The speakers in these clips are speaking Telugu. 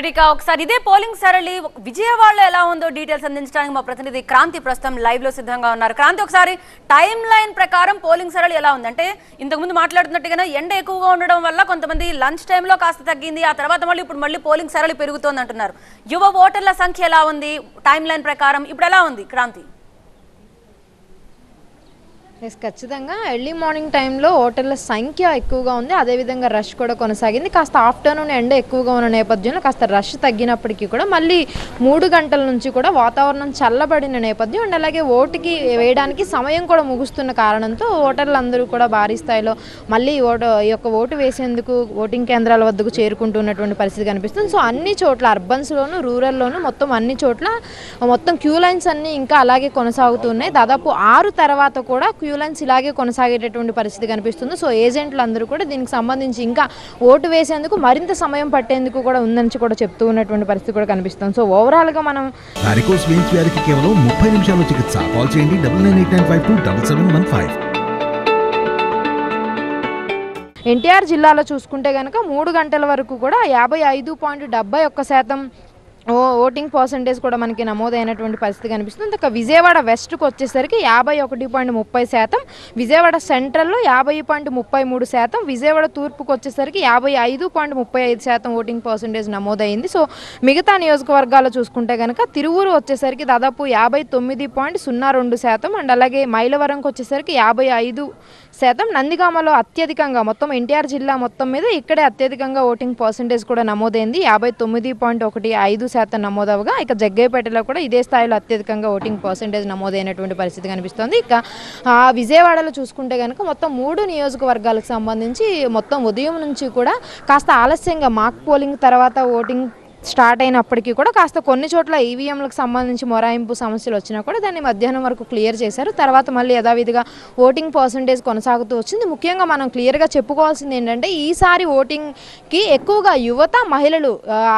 ఇక ఒకసారి ఇదే పోలింగ్ సరళి విజయవాడలో ఎలా ఉందో డీటెయిల్స్ అందించడానికి మా ప్రతినిధి క్రాంతి ప్రస్తుతం లైవ్ లో సిద్ధంగా ఉన్నారు. క్రాంతి, ఒకసారి టైం లైన్ ప్రకారం పోలింగ్ సరళి ఎలా ఉంది? అంటే ఇంతకుముందు మాట్లాడుతున్నట్టుగా ఎండ ఎక్కువగా ఉండడం వల్ల కొంతమంది లంచ్ టైంలో కాస్త తగ్గింది, ఆ తర్వాత మళ్ళీ పోలింగ్ సరళి పెరుగుతోంది అంటున్నారు. యువ ఓటర్ల సంఖ్య ఎలా ఉంది టైం లైన్ ప్రకారం, ఇప్పుడు ఎలా ఉంది క్రాంతి? ఖచ్చితంగా ఎర్లీ మార్నింగ్ టైంలో ఓటర్ల సంఖ్య ఎక్కువగా ఉంది, అదేవిధంగా రష్ కూడా కొనసాగింది. కాస్త ఆఫ్టర్నూన్ ఎండ ఎక్కువగా ఉన్న నేపథ్యంలో కాస్త రష్ తగ్గినప్పటికీ కూడా మళ్ళీ 3 గంటల నుంచి కూడా వాతావరణం చల్లబడిన నేపథ్యం అండ్ అలాగే ఓటుకి వేయడానికి సమయం కూడా ముగుస్తున్న కారణంతో ఓటర్లందరూ కూడా భారీ స్థాయిలో మళ్ళీ ఓటు వేసేందుకు ఓటింగ్ కేంద్రాల వద్దకు చేరుకుంటున్నటువంటి పరిస్థితి కనిపిస్తుంది. సో అన్ని చోట్ల అర్బన్స్లోను రూరల్లోను మొత్తం అన్ని చోట్ల మొత్తం క్యూ లైన్స్ అన్నీ ఇంకా అలాగే కొనసాగుతున్నాయి. దాదాపు 6 తర్వాత కూడా క్యూ లైన్స్ ఇలాగే కొనసాగేటటువంటి పరిస్థితి కనిపిస్తుంది. సో ఏజెంట్లు అందరూ కూడా దీనికి సంబంధించి ఇంకా ఓటు వేసేందుకు మరింత సమయం పట్టేందుకు కూడా ఉందని కూడా చెప్తూ ఉన్నటువంటి పరిస్థితి కూడా కనిపిస్తుంది. సో ఓవరాల్ గా మనం వారికోస్ వెయిన్స్ వ్యాధికి కేవలం 30 నిమిషాల్లో చికిత్స. కాల్ చేయండి 9989527715. ఎన్టీఆర్ జిల్లాలో చూసుకుంటే కనుక 3 గంటల వరకు కూడా 55.71% ఓటింగ్ పర్సంటేజ్ కూడా మనకి నమోదైనటువంటి పరిస్థితి కనిపిస్తుంది. ఇక విజయవాడ వెస్ట్కి వచ్చేసరికి 51.30%, విజయవాడ సెంట్రల్లో 50.33%, విజయవాడ తూర్పుకు వచ్చేసరికి 55.35% ఓటింగ్ పర్సంటేజ్ నమోదైంది. సో మిగతా నియోజకవర్గాలు చూసుకుంటే కనుక తిరువూరు వచ్చేసరికి దాదాపు 59.02% అండ్ అలాగే మైలవరంకి వచ్చేసరికి 55%, నందిగామలో అత్యధికంగా మొత్తం ఎన్టీఆర్ జిల్లా మొత్తం మీద ఇక్కడే అత్యధికంగా ఓటింగ్ పర్సంటేజ్ కూడా నమోదైంది, 59.15% నమోదవగా. ఇక జగ్గయ్యపేటలో కూడా ఇదే స్థాయిలో అత్యధికంగా ఓటింగ్ పర్సంటేజ్ నమోదైనటువంటి పరిస్థితి కనిపిస్తుంది. ఇక విజయవాడలో చూసుకుంటే కనుక మొత్తం 3 నియోజకవర్గాలకు సంబంధించి మొత్తం ఉదయం నుంచి కూడా కాస్త ఆలస్యంగా మాక్ పోలింగ్ తర్వాత ఓటింగ్ స్టార్ట్ అయినప్పటికీ కూడా కాస్త కొన్ని చోట్ల ఈవీఎంలకు సంబంధించి మొరాయింపు సమస్యలు వచ్చినా కూడా దాన్ని మధ్యాహ్నం వరకు క్లియర్ చేశారు. తర్వాత మళ్ళీ యథావిధిగా ఓటింగ్ పర్సంటేజ్ కొనసాగుతూ వచ్చింది. ముఖ్యంగా మనం క్లియర్గా చెప్పుకోవాల్సింది ఏంటంటే ఈసారి ఓటింగ్కి ఎక్కువగా యువత మహిళలు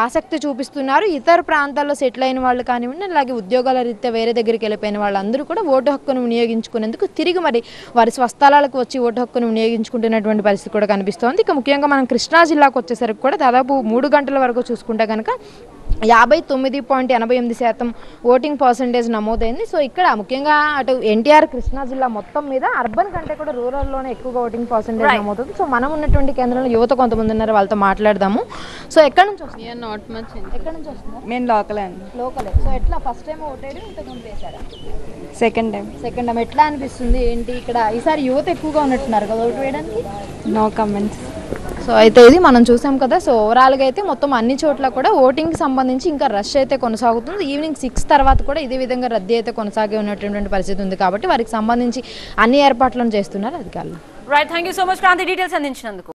ఆసక్తి చూపిస్తున్నారు. ఇతర ప్రాంతాల్లో సెటిల్ అయిన వాళ్ళు కానివ్వండి, అలాగే ఉద్యోగాల రీత్యా వేరే దగ్గరికి వెళ్ళిపోయిన వాళ్ళందరూ కూడా ఓటు హక్కును వినియోగించుకునేందుకు తిరిగి మరి వారి స్వస్థలాలకు వచ్చి ఓటు హక్కును వినియోగించుకుంటున్నటువంటి పరిస్థితి కూడా కనిపిస్తోంది. ఇక ముఖ్యంగా మనం కృష్ణా జిల్లాకు వచ్చేసరికి కూడా దాదాపు 3 గంటల వరకు చూసుకుంటే కనుక 59.88% ఓటింగ్ పర్సంటేజ్ నమోదైంది. సో ఇక్కడ ముఖ్యంగా అటు ఎన్టీఆర్ కృష్ణా జిల్లా మొత్తం మీద అర్బన్ కంటే కూడా రూరల్లోనే ఎక్కువగా ఓటింగ్ పర్సంటేజ్ నమోదవుతుంది. సో మనం ఉన్నటువంటి కేంద్రంలో యువత కొంతమంది ఉన్నారు, వాళ్ళతో మాట్లాడదాము. సో ఎక్కడ నుంచి వస్తుంది? ఎక్కడ నుంచి వస్తుంది? మేము లోకలే. సో ఎట్లా ఫస్ట్ టైం ఓటేయడం ఇంతకుముందు వేసారా? Second time. ఎట్లా అనిపిస్తుంది ఏంటి? ఇక్కడ ఈసారి యువత ఎక్కువగా ఉన్నట్టున్నారు కదా ఓటు వేయడానికి? No comments. సో అయితే ఇది మనం చూసాం కదా. సో ఓవరాల్గా అయితే మొత్తం అన్ని చోట్ల కూడా ఓటింగ్కి సంబంధించి ఇంకా రష్ అయితే కొనసాగుతుంది. ఈవినింగ్ 6 తర్వాత కూడా ఇదే విధంగా రద్దీ అయితే కొనసాగే ఉన్నటువంటి పరిస్థితి ఉంది కాబట్టి వారికి సంబంధించి అన్ని ఏర్పాట్లను చేస్తున్నారు అధికారులు. Right, thank you so much Kranthi details అందించినందుకు.